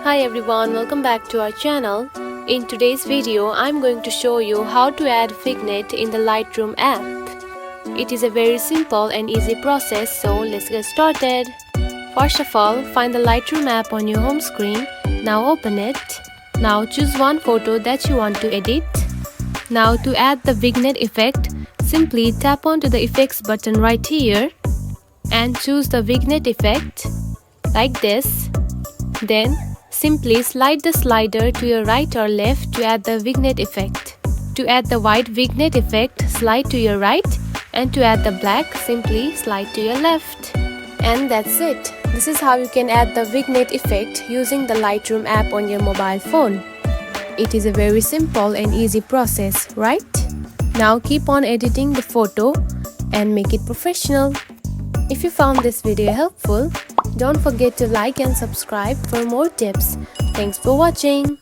Hi everyone, welcome back to our channel. In today's video, I'm going to show you how to add Vignette in the Lightroom app. It is a very simple and easy process, so let's get started. First of all, find the Lightroom app on your home screen. Now open it. Now choose one photo that you want to edit. Now to add the Vignette effect, simply tap onto the effects button right here and choose the Vignette effect like this. Then simply slide the slider to your right or left to add the Vignette effect. To add the white Vignette effect, slide to your right, and to add the black, simply slide to your left. And that's it. This is how you can add the Vignette effect using the Lightroom app on your mobile phone. It is a very simple and easy process, right? Now keep on editing the photo and make it professional. If you found this video helpful, don't forget to like and subscribe for more tips. Thanks for watching.